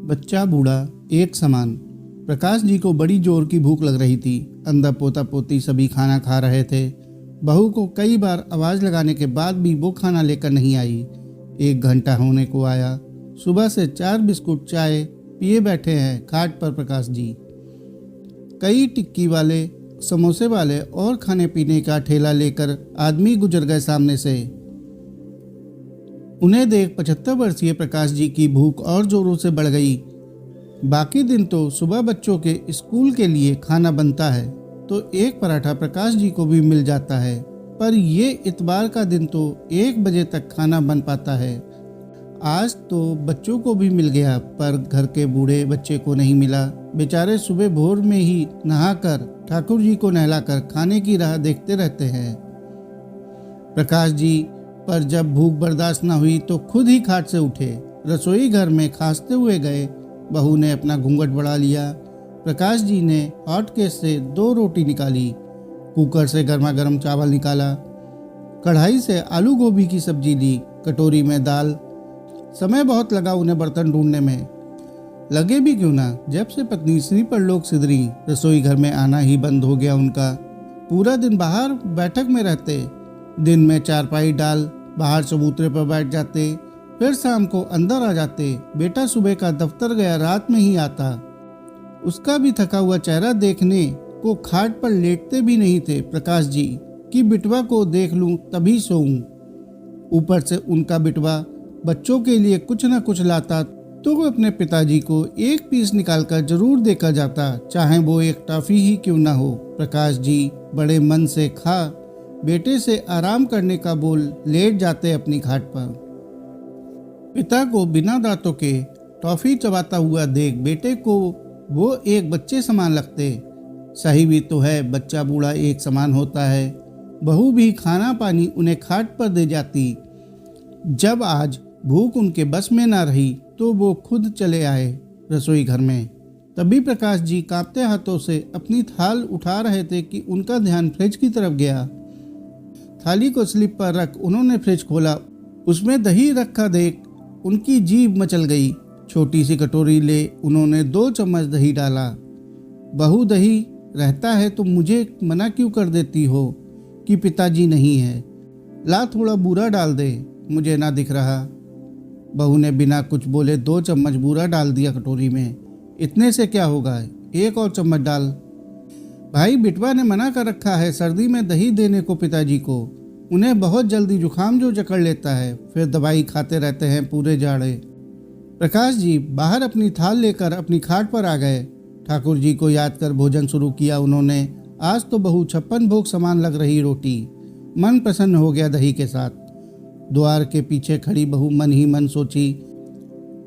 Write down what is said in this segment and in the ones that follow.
बच्चा बूढ़ा एक समान। प्रकाश जी को बड़ी जोर की भूख लग रही थी। अंदर पोता पोती सभी खाना खा रहे थे। बहू को कई बार आवाज़ लगाने के बाद भी वो खाना लेकर नहीं आई। 1 घंटा होने को आया। सुबह से 4 बिस्कुट चाय पिए बैठे हैं खाट पर प्रकाश जी। कई टिक्की वाले, समोसे वाले और खाने पीने का ठेला लेकर आदमी गुजर गए सामने से। उन्हें देख 75 वर्षीय प्रकाश जी की भूख और जोरों से बढ़ गई। बाकी दिन तो सुबह बच्चों के स्कूल के लिए खाना बनता है तो एक पराठा प्रकाश जी को भी मिल जाता है, पर ये इतवार का दिन तो 1 बजे तक खाना बन पाता है। आज तो बच्चों को भी मिल गया, पर घर के बूढ़े बच्चे को नहीं मिला। बेचारे सुबह भोर में ही नहाकर ठाकुर जी को नहलाकर खाने की राह देखते रहते हैं। प्रकाश जी पर जब भूख बर्दाश्त न हुई तो खुद ही खाट से उठे, रसोई घर में खांसते हुए गए। बहू ने अपना घूंघट बढ़ा लिया। प्रकाश जी ने हॉटकेस से 2 रोटी निकाली, कुकर से गर्मा गर्म चावल निकाला, कढ़ाई से आलू गोभी की सब्जी ली, कटोरी में दाल। समय बहुत लगा उन्हें बर्तन ढूंढने में। लगे भी क्यों ना, जब से पत्नी श्री परलोक सिधरी, रसोई घर में आना ही बंद हो गया उनका। पूरा दिन बाहर बैठक में रहते। दिन में चारपाई डाल बाहर चबूतरे पर बैठ जाते, फिर शाम को अंदर आ जाते। बेटा सुबह का दफ्तर गया, रात में ही आता। उसका भी थका हुआ चेहरा देखने को खाट पर लेटते भी नहीं थे प्रकाश जी कि बिटवा को देख लूं तभी सोऊं। ऊपर से उनका बिटवा बच्चों के लिए कुछ न कुछ लाता तो वो अपने पिताजी को 1 पीस निकालकर जरूर देकर जाता, चाहे वो एक टॉफी ही क्यों ना हो। प्रकाश जी बड़े मन से खा बेटे से आराम करने का बोल लेट जाते अपनी खाट पर। पिता को बिना दांतों के टॉफी चबाता हुआ देख बेटे को वो एक बच्चे समान लगते। सही भी तो है, बच्चा बूढ़ा एक समान होता है। बहू भी खाना पानी उन्हें खाट पर दे जाती। जब आज भूख उनके बस में ना रही तो वो खुद चले आए रसोई घर में। तभी प्रकाश जी कांपते हाथों से अपनी थाल उठा रहे थे कि उनका ध्यान फ्रिज की तरफ गया। थाली को स्लिप पर रख उन्होंने फ्रिज खोला। उसमें दही रखा देख उनकी जीभ मचल गई। छोटी सी कटोरी ले उन्होंने 2 चम्मच दही डाला। बहू दही रहता है तो मुझे मना क्यों कर देती हो कि पिताजी नहीं है? ला थोड़ा बूरा डाल दे, मुझे ना दिख रहा। बहू ने बिना कुछ बोले 2 चम्मच बूरा डाल दिया कटोरी में। इतने से क्या होगा, 1 और चम्मच डाल। भाई बिटवा ने मना कर रखा है सर्दी में दही देने को पिताजी को। उन्हें बहुत जल्दी जुकाम जो जकड़ लेता है, फिर दवाई खाते रहते हैं पूरे जाड़े। प्रकाश जी बाहर अपनी थाल लेकर अपनी खाट पर आ गए। ठाकुर जी को याद कर भोजन शुरू किया उन्होंने। आज तो बहू 56 भोग समान लग रही रोटी। मन प्रसन्न हो गया दही के साथ। द्वार के पीछे खड़ी बहू मन ही मन सोची,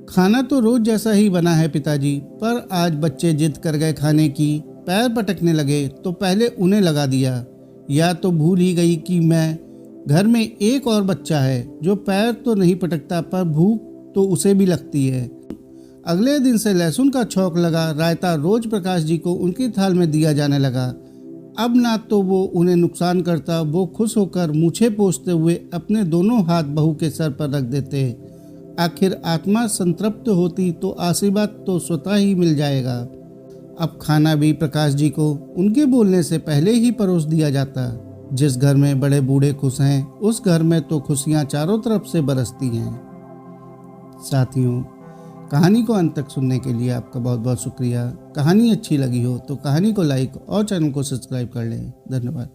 खाना तो रोज जैसा ही बना है पिताजी, पर आज बच्चे जिद कर गए खाने की। पैर पटकने लगे तो पहले उन्हें लगा दिया, या तो भूल ही गई कि मैं घर में एक और बच्चा है जो पैर तो नहीं पटकता पर भूख तो उसे भी लगती है। अगले दिन से लहसुन का छौंक लगा रायता रोज प्रकाश जी को उनकी थाल में दिया जाने लगा। अब ना तो वो उन्हें नुकसान करता, वो खुश होकर मूछें पोंछते हुए अपने दोनों हाथ बहू के सर पर रख देते। आखिर आत्मा संतृप्त होती तो आशीर्वाद तो स्वतः ही मिल जाएगा। अब खाना भी प्रकाश जी को उनके बोलने से पहले ही परोस दिया जाता। जिस घर में बड़े बूढ़े खुश हैं, उस घर में तो खुशियां चारों तरफ से बरसती हैं। साथियों, कहानी को अंत तक सुनने के लिए आपका बहुत बहुत शुक्रिया। कहानी अच्छी लगी हो तो कहानी को लाइक और चैनल को सब्सक्राइब कर लें। धन्यवाद।